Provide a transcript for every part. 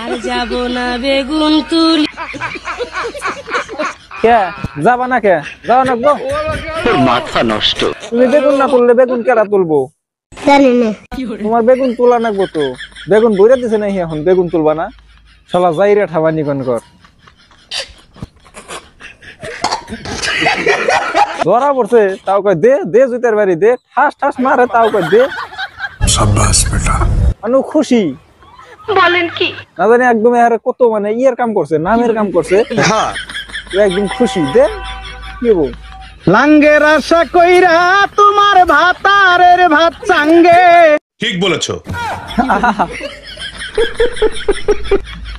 আর যাব না বেগুন তুলি কে যাবা না কে যাও না গো মাথা নষ্ট তুমি বেগুন না তুললে বেগুন কেরা তুলবো জানি না তোমার বেগুন তোলা নাকবো তো বেগুন বইরা দিছে না এখন বেগুন তুলবা না শালা যাইরা ঠাবানি কোন কর ধরা পড়ছে তাও কয় দে দে জুতার বাড়ি দে ঠাস ঠাস মারে তাও কয় দে শাবাশ বেটা আনু খুশি বলেন কি না জানি একদম আর কত মানে ইয়ার কাম করছে নামের কাম করছে হ্যাঁ একদম খুশি দে কি বল লাঙ্গের আশা কইরা তোমার ভাতারের ভাত চাঙ্গে ঠিক বলেছো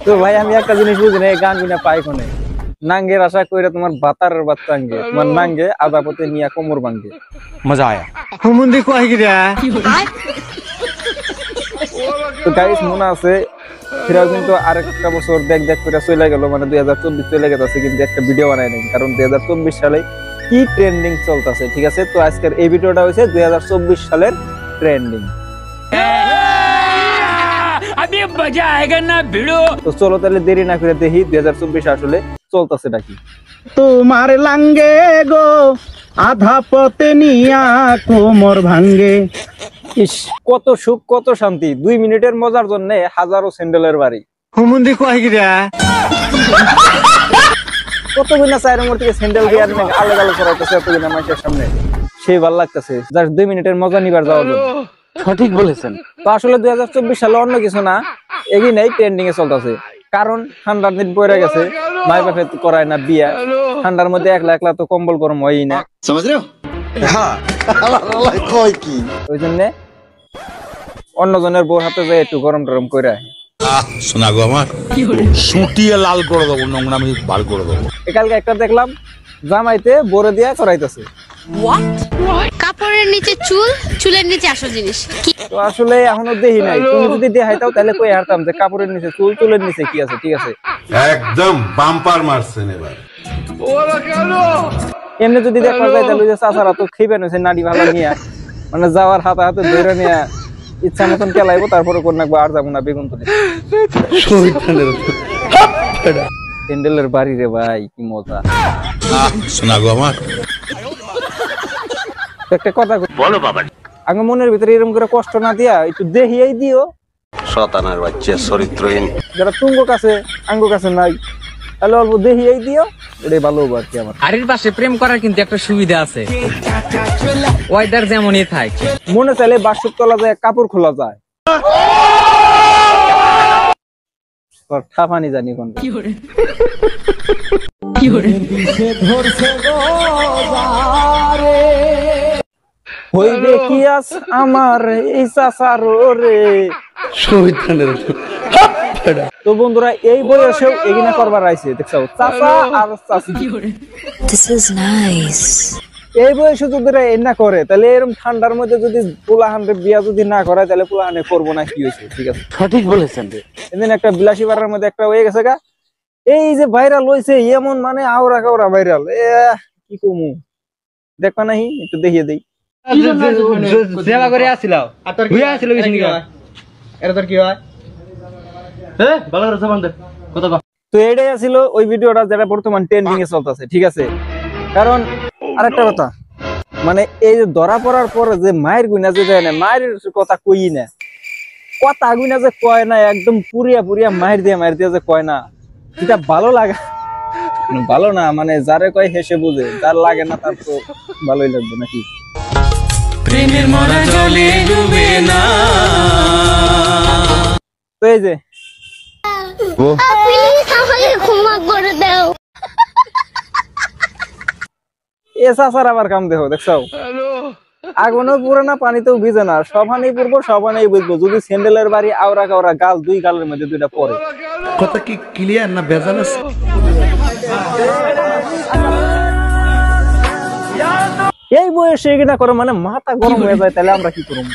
তো ভাই আমি একটা জিনিস বুঝি না গান গুনা পাই কোনে নাঙ্গের আশা কইরা তোমার ভাতারের ভাত চাঙ্গে তোমার নাঙ্গে আদা পথে নিয়া কোমর ভাঙ্গে মজা আয়া হুমুন্দি কই গিরা তো গাইস মনে আছে ফিরাও কিন্তু আরেকটা বছর দেখ দেখ করে চলে গেল মানে 2024 চলে গেছে কিন্তু একটা ভিডিও বানাই নাই কারণ 2024 সালে কি ট্রেন্ডিং চলতেছে ঠিক আছে তো আজকের এই ভিডিওটা হইছে 2024 সালের ট্রেন্ডিং अभी मजा आएगा ना भिड़ो তো চলো তাহলে দেরি না করে দেখি 2024 আসলে চলতেছে নাকি তোমার লাঙ্গে গো আধা পথে নিয়া কোমর ভাঙ্গে ইস কত সুখ কত শান্তি 2 মিনিটের মজার জন্য হাজারো স্যান্ডেলের বাড়ি হুমুন্দি কই গিরা কত বিনা চায়ের মধ্যে থেকে স্যান্ডেল দিয়ে আলাদা আলাদা করাইতেছে এত বিনা মানুষের সামনে সেই ভালো লাগতেছে জাস্ট 2 মিনিটের মজা নিবার যাওয়ার জন্য সঠিক বলেছেন তো আসলে 2024 সালে অন্য কিছু না এগি নাই ট্রেন্ডিং এ চলতেছে কারণ ঠান্ডার দিন পড়ে গেছে মাই বাপে করায় না বিয়া ঠান্ডার মধ্যে একলা একলা তো কম্বল গরম হয়ই না বুঝ রে হ্যাঁ কই কি ওই জন্য অন্যজনের বউর হাতে যায় একটু গরম টরম করে আহে শোনা গো আমার সুটিয়ে লাল করে দেবো নোংরামি বার করে দেবো কালকে একটা দেখলাম জামাইতে বড় দিয়া করাইতেছে কাপড়ের নিচে চুল চুলের নিচে আসল জিনিস তো আসলে এখনো দেখি নাই তুমি যদি দেখাইতাও তাহলে কই হারতাম যে কাপড়ের নিচে চুল চুলের নিচে কি আছে ঠিক আছে একদম বাম্পার মারছেন এবার এমনি যদি দেখা যায় তাহলে যে চাচারা তো খেবেন হয়েছে নাড়ি ভালো নিয়ে মানে যাওয়ার হাতে হাতে ধরে নিয়ে ইচ্ছা মতন কেলাইবো তারপরে কোন নাকবো আর যাবো না বেগুন তুলে স্যান্ডেলের বাড়ি রে ভাই কি মজা শোনা গো আমার একটা কথা বলো বাবা আগে মনের ভিতরে এরকম করে কষ্ট না দিয়া একটু দেখিয়াই দিও শতানার বাচ্চা চরিত্রহীন যারা তুঙ্গ কাছে আঙ্গ কাছে নাই তাহলে অল্প দেখিয়াই দিও এটাই ভালো হবে আর কি আমার বাড়ির পাশে প্রেম করার কিন্তু একটা সুবিধা আছে ওয়েদার যেমনই থাকে মনে চাইলে বাসুক তোলা যায় কাপড় খোলা যায় ঠাপানি জানি কোন হইবে কি আস আমার এই চাচার রে তো বন্ধুরা এই বয়সেও এগিনা করবার আইছে দেখছো চাচা আর চাচি দিস ইজ নাইস এই বয়সে যদি এনা করে তাহলে এরকম ঠান্ডার মধ্যে যদি পোলাহানরে বিয়া যদি না করে তাহলে পোলাহানে করবো না কি হয়েছে ঠিক আছে সঠিক বলেছেন এদিন একটা বিলাসী বাড়ার মধ্যে একটা হয়ে গেছে গা এই যে ভাইরাল হয়েছে এমন মানে আওরা কাওরা ভাইরাল কি কমু দেখবা নাহি একটু দেখিয়ে দেই সেবা করে আসিল আর তোর কি আসিল কিছু নি এর তোর কি হয় ভালো করে সাবান দে কত তো এটাই ছিল ওই ভিডিওটা যেটা বর্তমান ট্রেন্ডিং এ চলতেছে ঠিক আছে কারণ আরেকটা কথা মানে এই যে ধরা পড়ার পর যে মায়ের গুণা যে দেয় না মায়ের কথা কই না কথা গুণা যে কয় না একদম পুরিয়া পুরিয়া মায়ের দিয়ে যে কয় না এটা ভালো লাগে ভালো না মানে যারে কয় হেসে বুঝে যার লাগে না তার তো ভালোই লাগবে নাকি প্রেমের মরা জলে ডুবে না তো এই যে প্লিজ আমাকে ক্ষমা করে দাও এসা স্যার আবার কাম দেখো দেখছো আগুনও পুরো না পানিতেও ভিজে না সবানেই পড়বো সবানেই বুঝবো যদি স্যান্ডেলের বাড়ি আওরা কাওরা গাল দুই গালের মধ্যে দুইটা পড়ে কথা কি ক্লিয়ার না ভেজাল আছে এই বয়সে এগুলা করে মানে মাথা গরম হয়ে যায় তাহলে আমরা কি করব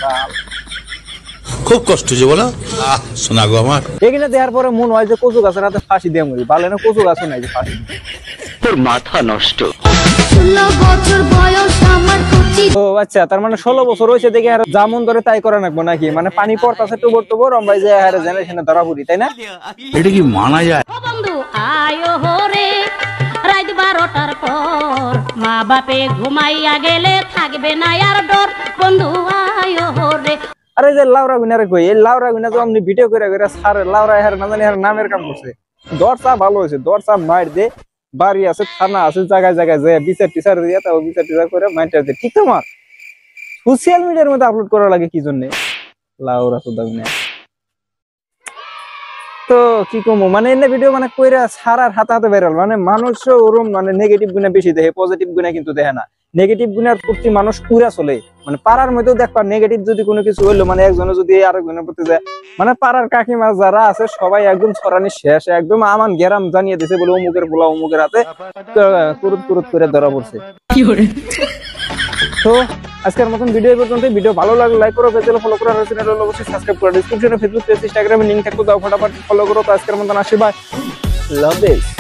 খুব কষ্ট যে বলো শোনা গো আমার এগুলা দেওয়ার পরে মন হয় যে কচু গাছের হাতে ফাঁসি দিয়ে মরি ভালো না কচু গাছও নাই যে ফাঁসি তোর মাথা নষ্ট 16 বছর বয়স আমার আচ্ছা, তার মানে 16 বছর হয়েছে দেখে আর যেমন ধরে তাই করে রাখবো নাকি? মানে পানি পড়তাছে টুবর টুবর আমরা যে জেনারেশনে ধরা পড়ি, তাই না? এটা কি মানা যায়? বন্ধু আয়ো হরে রাত 12টার পর মা বাপে ঘুমাইয়া গেলে থাকবে না আর ডর। বন্ধু আয়ো হরে। আরে যে লাউরা গুনারে কই, এই লাউরা গুনা তো আপনি ভিডিও করে করে স্যার লাউরা এর না জানি এর নামের কাম করছে। দরসা ভালো হয়েছে, দরসা মার দে, বাড়ি আছে, থানা আছে, জায়গায় জায়গায় যায় বিচার টিচার দিয়ে তাও বিচার টিচার করে মাইটার দে। ঠিক তোমার সোশ্যাল মিডিয়ার মধ্যে আপলোড করা লাগে কি জন্য? লাউরা তো দাবি না তো কি কমো, মানে এনে ভিডিও মানে কইরা সারার হাতে হাতে বেরোল। মানে মানুষ ওরম মানে নেগেটিভ গুণা বেশি দেখে, পজিটিভ গুণা কিন্তু দেখে না। নেগেটিভ গুণার প্রতি মানুষ পুরা চলে। মানে পাড়ার মধ্যেও দেখবা নেগেটিভ যদি কোনো কিছু হইলো, মানে একজনে যদি আরেকজনের প্রতি যায়, মানে পাড়ার কাকিমা যারা আছে সবাই একদম ছড়ানি শেষ, একদম আমান গেরাম জানিয়ে দিছে বলে অমুকের বলা অমুকের হাতে কুরুত কুরুত করে ধরা পড়ছে। তো আজকের মতন ভিডিও পর্যন্ত। ভিডিও ভালো লাগলে লাইক করো, পেজে ফলো করো, আর চ্যানেলে অবশ্যই সাবস্ক্রাইব করো। ডেসক্রিপশনে ফেসবুক পেজ, ইনস্টাগ্রামে লিংক থাকবে, দাও ফটাফট ফলো করো। তো আজকের মতন আসি, বাই, লাভ ইউ।